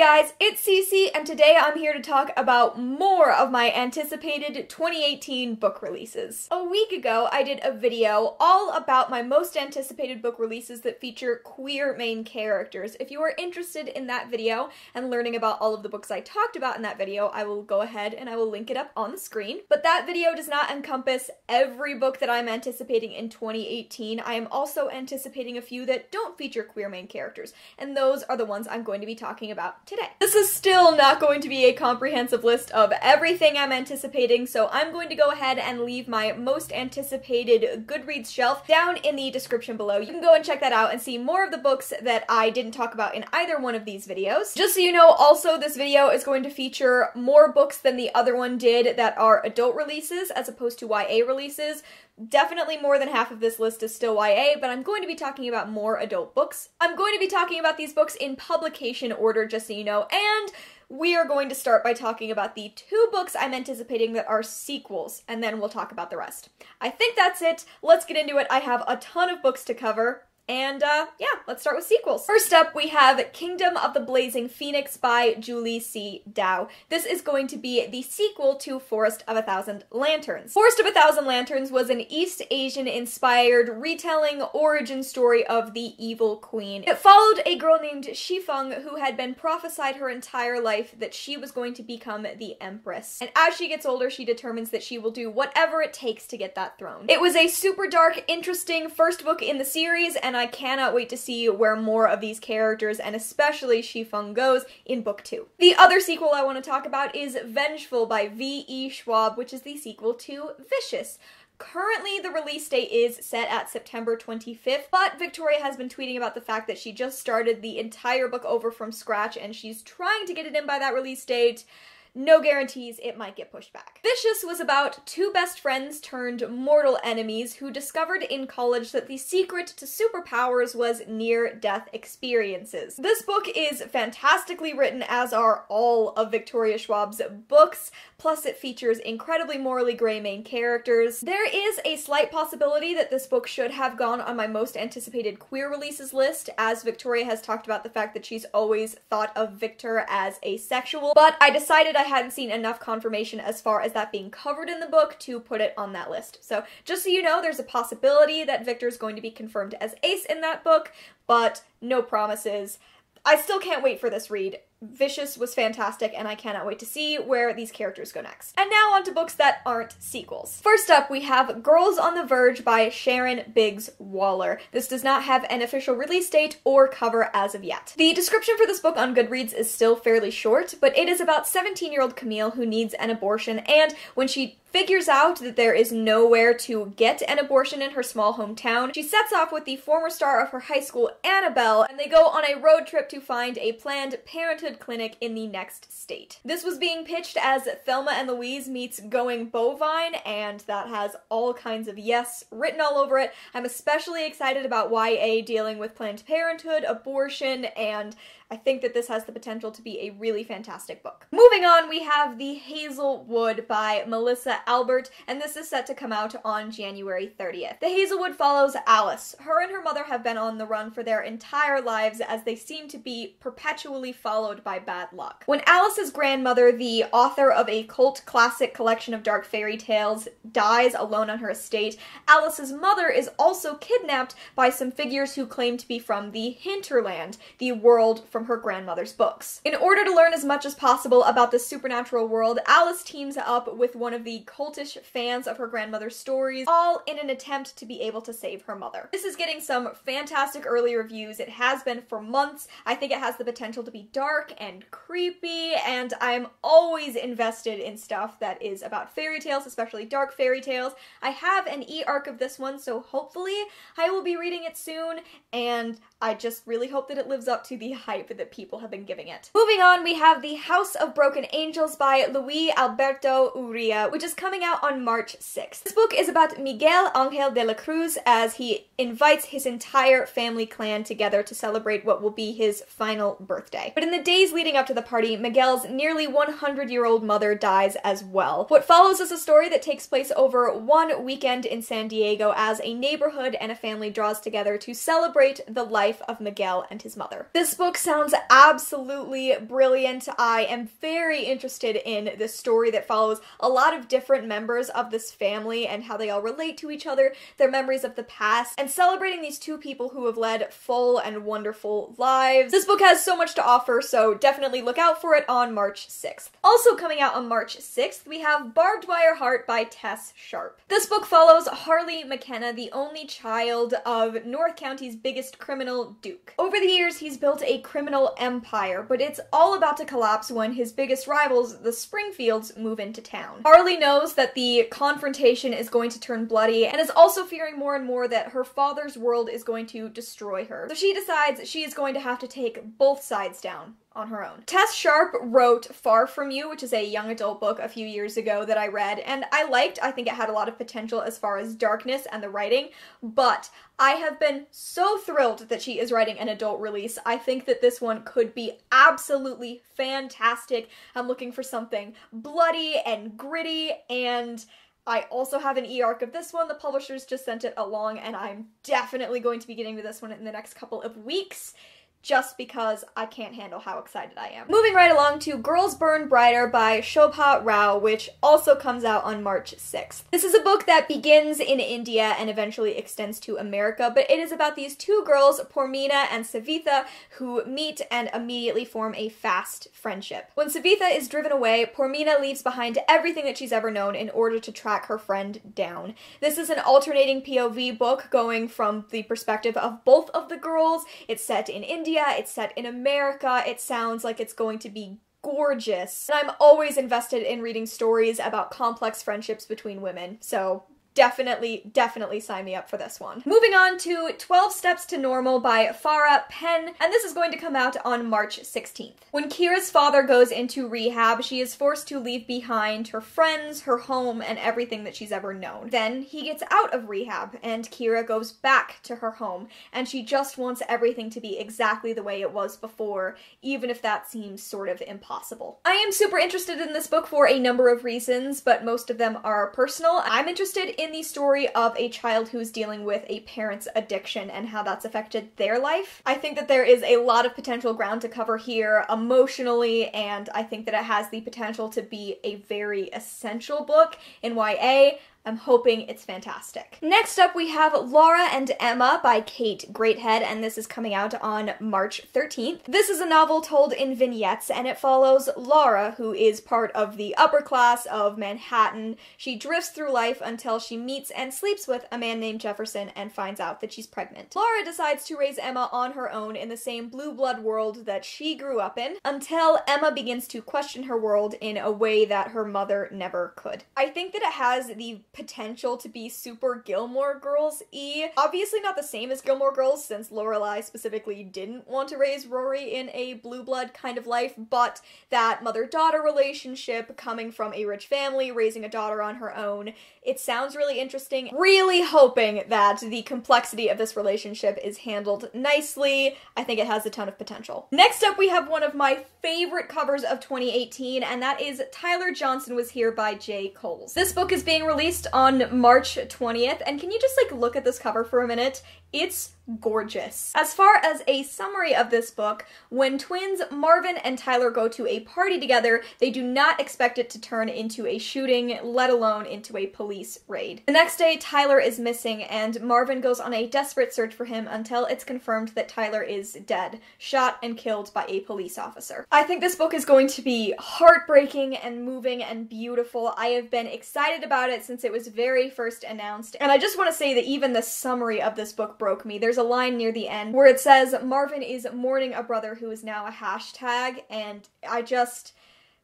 guys, it's Cece, and today I'm here to talk about more of my anticipated 2018 book releases. A week ago, I did a video all about my most anticipated book releases that feature queer main characters. If you are interested in that video and learning about all of the books I talked about in that video, I will go ahead and I will link it up on the screen. But that video does not encompass every book that I'm anticipating in 2018. I am also anticipating a few that don't feature queer main characters, and those are the ones I'm going to be talking about today. This is still not going to be a comprehensive list of everything I'm anticipating, so I'm going to go ahead and leave my most anticipated Goodreads shelf down in the description below. You can go and check that out and see more of the books that I didn't talk about in either one of these videos. Just so you know, also this video is going to feature more books than the other one did that are adult releases as opposed to YA releases. Definitely more than half of this list is still YA, but I'm going to be talking about more adult books. I'm going to be talking about these books in publication order, just so you know, and we are going to start by talking about the two books I'm anticipating that are sequels, and then we'll talk about the rest. I think that's it. Let's get into it. I have a ton of books to cover. And, yeah, let's start with sequels. First up, we have Kingdom of the Blazing Phoenix by Julie C. Dow. This is going to be the sequel to Forest of a Thousand Lanterns. Forest of a Thousand Lanterns was an East Asian-inspired retelling origin story of the Evil Queen. It followed a girl named Shifeng who had been prophesied her entire life that she was going to become the Empress. And as she gets older, she determines that she will do whatever it takes to get that throne. It was a super dark, interesting first book in the series, and I cannot wait to see where more of these characters, and especially Shifeng, goes in book 2. The other sequel I want to talk about is Vengeful by V.E. Schwab, which is the sequel to Vicious. Currently, the release date is set at September 25th, but Victoria has been tweeting about the fact that she just started the entire book over from scratch, and she's trying to get it in by that release date. No guarantees, it might get pushed back. Vicious was about two best friends turned mortal enemies who discovered in college that the secret to superpowers was near-death experiences. This book is fantastically written, as are all of Victoria Schwab's books, plus it features incredibly morally gray main characters. There is a slight possibility that this book should have gone on my most anticipated queer releases list, as Victoria has talked about the fact that she's always thought of Victor as asexual, but I decided I hadn't seen enough confirmation as far as that being covered in the book to put it on that list. So just so you know, there's a possibility that Victor's going to be confirmed as ace in that book, but no promises. I still can't wait for this read. Vicious was fantastic, and I cannot wait to see where these characters go next. And now on to books that aren't sequels. First up, we have Girls on the Verge by Sharon Biggs Waller. This does not have an official release date or cover as of yet. The description for this book on Goodreads is still fairly short, but it is about 17-year-old Camille who needs an abortion, and when she figures out that there is nowhere to get an abortion in her small hometown, she sets off with the former star of her high school, Annabelle, and they go on a road trip to find a Planned Parenthood clinic in the next state. This was being pitched as Thelma and Louise meets Going Bovine, and that has all kinds of yes written all over it. I'm especially excited about YA dealing with Planned Parenthood, abortion, and I think that this has the potential to be a really fantastic book. Moving on, we have The Hazelwood by Melissa Albert, and this is set to come out on January 30th. The Hazelwood follows Alice. Her and her mother have been on the run for their entire lives as they seem to be perpetually followed by bad luck. When Alice's grandmother, the author of a cult classic collection of dark fairy tales, dies alone on her estate, Alice's mother is also kidnapped by some figures who claim to be from the hinterland, the world from her grandmother's books. In order to learn as much as possible about the supernatural world, Alice teams up with one of the cultish fans of her grandmother's stories, all in an attempt to be able to save her mother. This is getting some fantastic early reviews. It has been for months. I think it has the potential to be dark and creepy, and I'm always invested in stuff that is about fairy tales, especially dark fairy tales. I have an e-arc of this one, so hopefully I will be reading it soon, and I just really hope that it lives up to the hype that people have been giving it. Moving on, we have The House of Broken Angels by Alberto Urrea, which is coming out on March 6th. This book is about Miguel Angel de la Cruz as he invites his entire family clan together to celebrate what will be his final birthday. But in the days leading up to the party, Miguel's nearly 100-year-old mother dies as well. What follows is a story that takes place over one weekend in San Diego as a neighborhood and a family draws together to celebrate the life life of Miguel and his mother. This book sounds absolutely brilliant. I am very interested in this story that follows a lot of different members of this family and how they all relate to each other, their memories of the past, and celebrating these two people who have led full and wonderful lives. This book has so much to offer, so definitely look out for it on March 6th. Also coming out on March 6th, we have Barbed Wire Heart by Tess Sharpe. This book follows Harley McKenna, the only child of North County's biggest criminal, Duke. Over the years, he's built a criminal empire, but it's all about to collapse when his biggest rivals, the Springfields, move into town. Harley knows that the confrontation is going to turn bloody, and is also fearing more and more that her father's world is going to destroy her. So she decides she is going to have to take both sides down on her own. Tess Sharpe wrote Far From You, which is a young adult book a few years ago that I read, and I liked. I think it had a lot of potential as far as darkness and the writing, but I have been so thrilled that she is writing an adult release. I think that this one could be absolutely fantastic. I'm looking for something bloody and gritty, and I also have an e-arc of this one. The publishers just sent it along, and I'm definitely going to be getting to this one in the next couple of weeks, just because I can't handle how excited I am. Moving right along to Girls Burn Brighter by Shobha Rao, which also comes out on March 6th. This is a book that begins in India and eventually extends to America, but it is about these two girls, Pormina and Savitha, who meet and immediately form a fast friendship. When Savitha is driven away, Pormina leaves behind everything that she's ever known in order to track her friend down. This is an alternating POV book going from the perspective of both of the girls. It's set in India, it's set in America, it sounds like it's going to be gorgeous. And I'm always invested in reading stories about complex friendships between women, so definitely sign me up for this one. Moving on to 12 Steps to Normal by Farrah, Penn, and this is going to come out on March 16th. When Kira's father goes into rehab, she is forced to leave behind her friends, her home, and everything that she's ever known. Then he gets out of rehab, and Kira goes back to her home, and she just wants everything to be exactly the way it was before, even if that seems sort of impossible. I am super interested in this book for a number of reasons, but most of them are personal. I'm interested in the story of a child who's dealing with a parent's addiction and how that's affected their life. I think that there is a lot of potential ground to cover here emotionally, and I think that it has the potential to be a very essential book in YA. I'm hoping it's fantastic. Next up, we have Laura and Emma by Kate Greathead, and this is coming out on March 13th. This is a novel told in vignettes, and it follows Laura, who is part of the upper class of Manhattan. She drifts through life until she meets and sleeps with a man named Jefferson and finds out that she's pregnant. Laura decides to raise Emma on her own in the same blue blood world that she grew up in, until Emma begins to question her world in a way that her mother never could. I think that it has the potential to be super Gilmore Girls-y. Obviously not the same as Gilmore Girls, since Lorelai specifically didn't want to raise Rory in a blue blood kind of life, but that mother-daughter relationship coming from a rich family, raising a daughter on her own, it sounds really interesting. Really hoping that the complexity of this relationship is handled nicely. I think it has a ton of potential. Next up, we have one of my favorite covers of 2018, and that is Tyler Johnson Was Here by J. Coles. This book is being released on March 20th, and can you just look at this cover for a minute? It's gorgeous. As far as a summary of this book, when twins Marvin and Tyler go to a party together, they do not expect it to turn into a shooting, let alone into a police raid. The next day, Tyler is missing, and Marvin goes on a desperate search for him until it's confirmed that Tyler is dead, shot and killed by a police officer. I think this book is going to be heartbreaking and moving and beautiful. I have been excited about it since it was very first announced, and I just want to say that even the summary of this book broke me. There's a line near the end where it says, Marvin is mourning a brother who is now a hashtag, and I just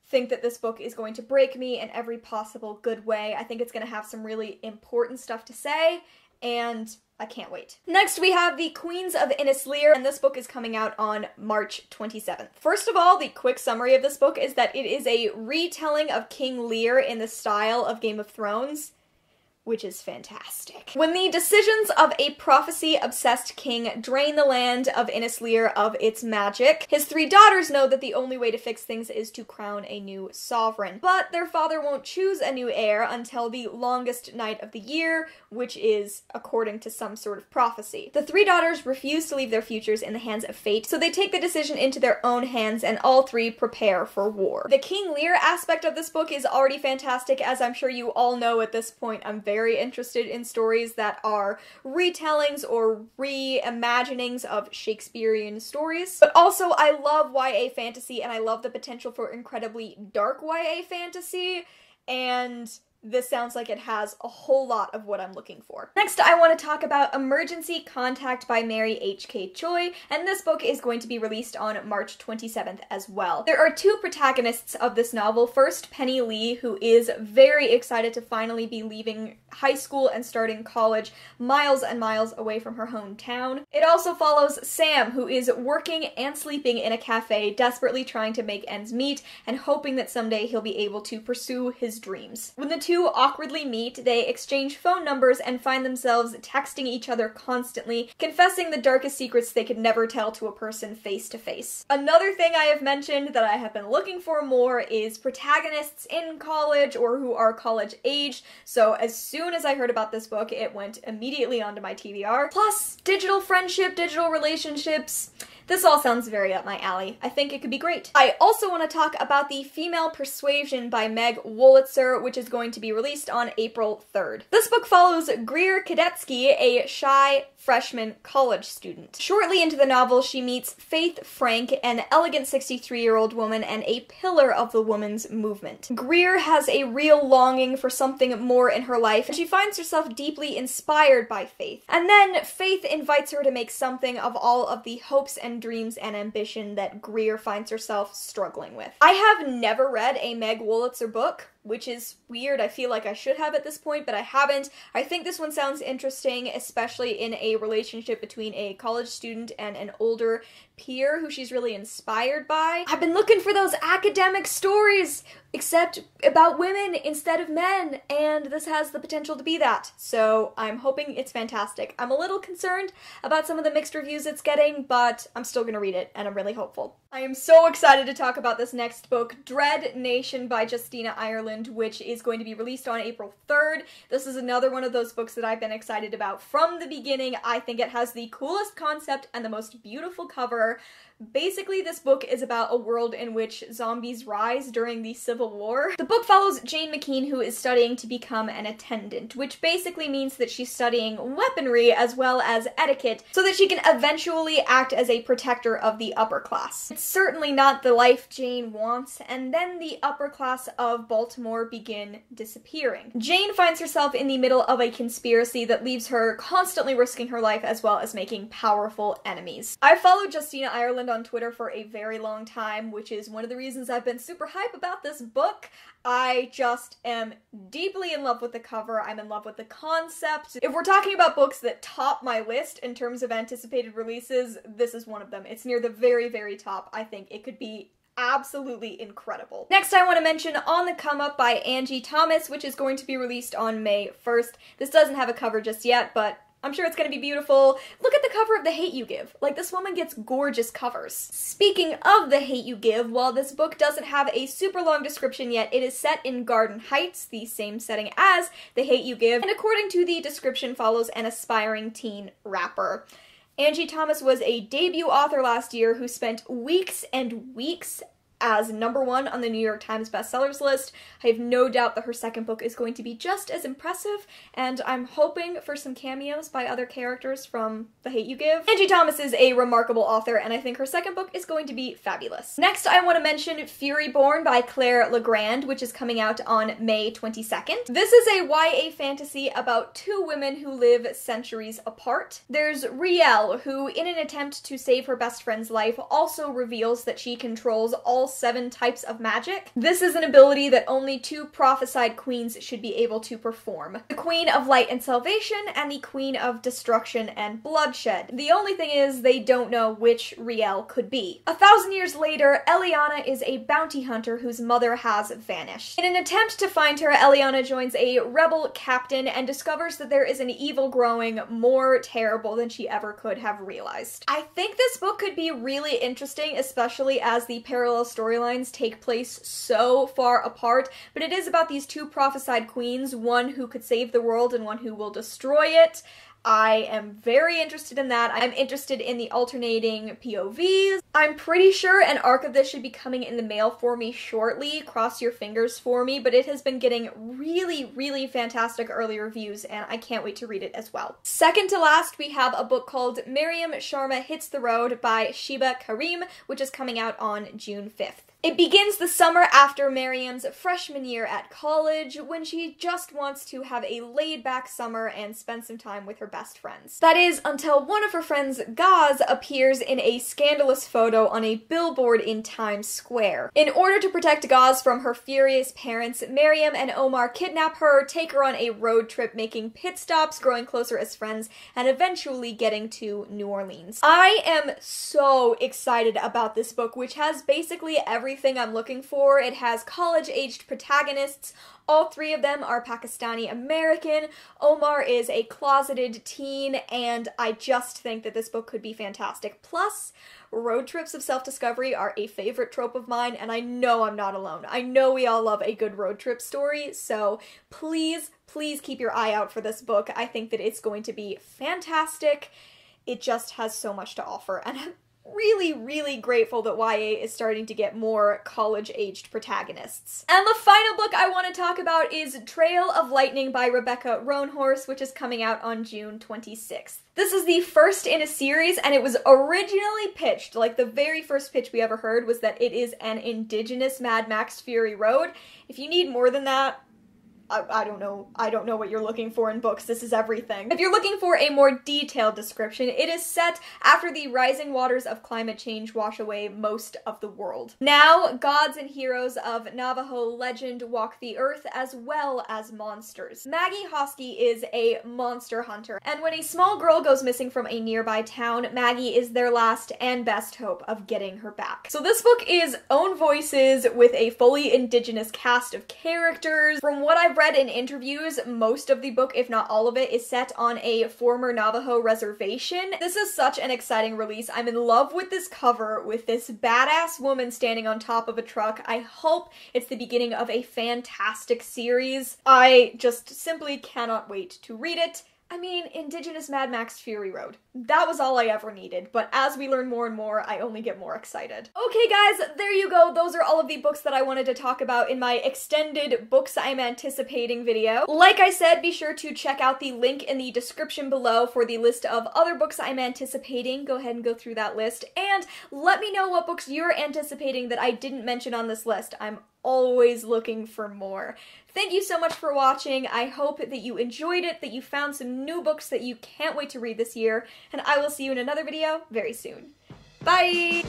think that this book is going to break me in every possible good way. I think it's going to have some really important stuff to say, and I can't wait. Next, we have The Queens of Innis Lear, and this book is coming out on March 27th. First of all, the quick summary of this book is that it is a retelling of King Lear in the style of Game of Thrones. which is fantastic. When the decisions of a prophecy-obsessed king drain the land of Innis Lear of its magic, his 3 daughters know that the only way to fix things is to crown a new sovereign. But their father won't choose a new heir until the longest night of the year, which is according to some sort of prophecy. The 3 daughters refuse to leave their futures in the hands of fate, so they take the decision into their own hands, and all 3 prepare for war. The King Lear aspect of this book is already fantastic. As I'm sure you all know at this point, I'm very interested in stories that are retellings or reimaginings of Shakespearean stories. But also, I love YA fantasy, and I love the potential for incredibly dark YA fantasy, and this sounds like it has a whole lot of what I'm looking for. Next, I want to talk about Emergency Contact by Mary H.K. Choi, and this book is going to be released on March 27th as well. There are 2 protagonists of this novel. First, Penny Lee, who is very excited to finally be leaving high school and starting college miles and miles away from her hometown. It also follows Sam, who is working and sleeping in a cafe, desperately trying to make ends meet and hoping that someday he'll be able to pursue his dreams. When the 2 awkwardly meet, they exchange phone numbers and find themselves texting each other constantly, confessing the darkest secrets they could never tell to a person face to face. Another thing I have mentioned that I have been looking for more is protagonists in college or who are college aged, so as soon as I heard about this book, it went immediately onto my TBR. Plus, digital friendship, digital relationships. This all sounds very up my alley. I think it could be great. I also want to talk about the Female Persuasion by Meg Wolitzer, which is going to be released on April 3rd. This book follows Greer Kadetsky, a shy freshman college student. Shortly into the novel, she meets Faith Frank, an elegant 63-year-old woman and a pillar of the women's movement. Greer has a real longing for something more in her life, and she finds herself deeply inspired by Faith. And then Faith invites her to make something of all of the hopes and dreams and ambition that Greer finds herself struggling with. I have never read a Meg Wolitzer book, which is weird. I feel like I should have at this point, but I haven't. I think this one sounds interesting, especially in a relationship between a college student and an older peer who she's really inspired by. I've been looking for those academic stories, except about women instead of men, and this has the potential to be that. So I'm hoping it's fantastic. I'm a little concerned about some of the mixed reviews it's getting, but I'm still gonna read it, and I'm really hopeful. I am so excited to talk about this next book, Dread Nation by Justina Ireland, which is going to be released on April 3rd. This is another one of those books that I've been excited about from the beginning. I think it has the coolest concept and the most beautiful cover. Basically, this book is about a world in which zombies rise during the Civil War. The book follows Jane McKean, who is studying to become an attendant, which basically means that she's studying weaponry as well as etiquette so that she can eventually act as a protector of the upper class. It's certainly not the life Jane wants, and then the upper class of Baltimore begin disappearing. Jane finds herself in the middle of a conspiracy that leaves her constantly risking her life as well as making powerful enemies. I followed Justina Ireland on Twitter for a very long time, which is one of the reasons I've been super hype about this book. I just am deeply in love with the cover. I'm in love with the concept. If we're talking about books that top my list in terms of anticipated releases, this is one of them. It's near the very, very top. I think it could be absolutely incredible. Next, I want to mention On the Come Up by Angie Thomas, which is going to be released on May 1st. This doesn't have a cover just yet, but I'm sure it's gonna be beautiful. Look at the cover of The Hate U Give. Like, this woman gets gorgeous covers. Speaking of The Hate U Give, while this book doesn't have a super long description yet, it is set in Garden Heights, the same setting as The Hate U Give, and according to the description, follows an aspiring teen rapper. Angie Thomas was a debut author last year who spent weeks and weeks as #1 on the New York Times bestsellers list. I have no doubt that her second book is going to be just as impressive, and I'm hoping for some cameos by other characters from The Hate U Give. Angie Thomas is a remarkable author, and I think her second book is going to be fabulous. Next, I want to mention Fury Born by Claire Legrand, which is coming out on May 22nd. This is a YA fantasy about 2 women who live centuries apart. There's Riel, who, in an attempt to save her best friend's life, also reveals that she controls all all 7 types of magic. This is an ability that only 2 prophesied queens should be able to perform. The Queen of Light and Salvation and the Queen of Destruction and Bloodshed. The only thing is they don't know which Riel could be. 1,000 years later, Eliana is a bounty hunter whose mother has vanished. In an attempt to find her, Eliana joins a rebel captain and discovers that there is an evil growing more terrible than she ever could have realized. I think this book could be really interesting, especially as the parallel storylines take place so far apart, but it is about these 2 prophesied queens, one who could save the world and one who will destroy it. I am very interested in that. I'm interested in the alternating POVs. I'm pretty sure an arc of this should be coming in the mail for me shortly. Cross your fingers for me, but it has been getting really fantastic early reviews, and I can't wait to read it as well. Second to last, we have a book called Miriam, Sharma Hits the Road by Sheba Karim, which is coming out on June 5th. It begins the summer after Miriam's freshman year at college, when she just wants to have a laid-back summer and spend some time with her best friends. That is, until one of her friends, Gaz, appears in a scandalous photo on a billboard in Times Square. In order to protect Gaz from her furious parents, Miriam and Omar kidnap her, take her on a road trip, making pit stops, growing closer as friends, and eventually getting to New Orleans. I am so excited about this book, which has basically everything I'm looking for. It has college-aged protagonists. All 3 of them are Pakistani-American. Omar is a closeted teen, and I just think that this book could be fantastic. Plus, road trips of self-discovery are a favorite trope of mine, and I know I'm not alone. I know we all love a good road trip story, so please keep your eye out for this book. I think that it's going to be fantastic. It just has so much to offer, and I'm really grateful that YA is starting to get more college-aged protagonists. And the final book I want to talk about is Trail of Lightning by Rebecca Roanhorse, which is coming out on June 26th. This is the first in a series, and it was originally pitched, like the very first pitch we ever heard was that it is an indigenous Mad Max Fury Road. If you need more than that, I don't know. I don't know what you're looking for in books. This is everything. If you're looking for a more detailed description, it is set after the rising waters of climate change wash away most of the world. Now, gods and heroes of Navajo legend walk the earth as well as monsters. Maggie Hosky is a monster hunter, and when a small girl goes missing from a nearby town, Maggie is their last and best hope of getting her back. So this book is own voices with a fully indigenous cast of characters. From what I've read in interviews, most of the book, if not all of it, is set on a former Navajo reservation. This is such an exciting release. I'm in love with this cover with this badass woman standing on top of a truck. I hope it's the beginning of a fantastic series. I just simply cannot wait to read it. I mean, Indigenous Mad Max Fury Road. That was all I ever needed, but as we learn more and more, I only get more excited. Okay guys, there you go. Those are all of the books that I wanted to talk about in my extended books I'm anticipating video. Like I said, be sure to check out the link in the description below for the list of other books I'm anticipating. Go ahead and go through that list, and let me know what books you're anticipating that I didn't mention on this list. I'm always looking for more. Thank you so much for watching. I hope that you enjoyed it, that you found some new books that you can't wait to read this year, and I will see you in another video very soon. Bye!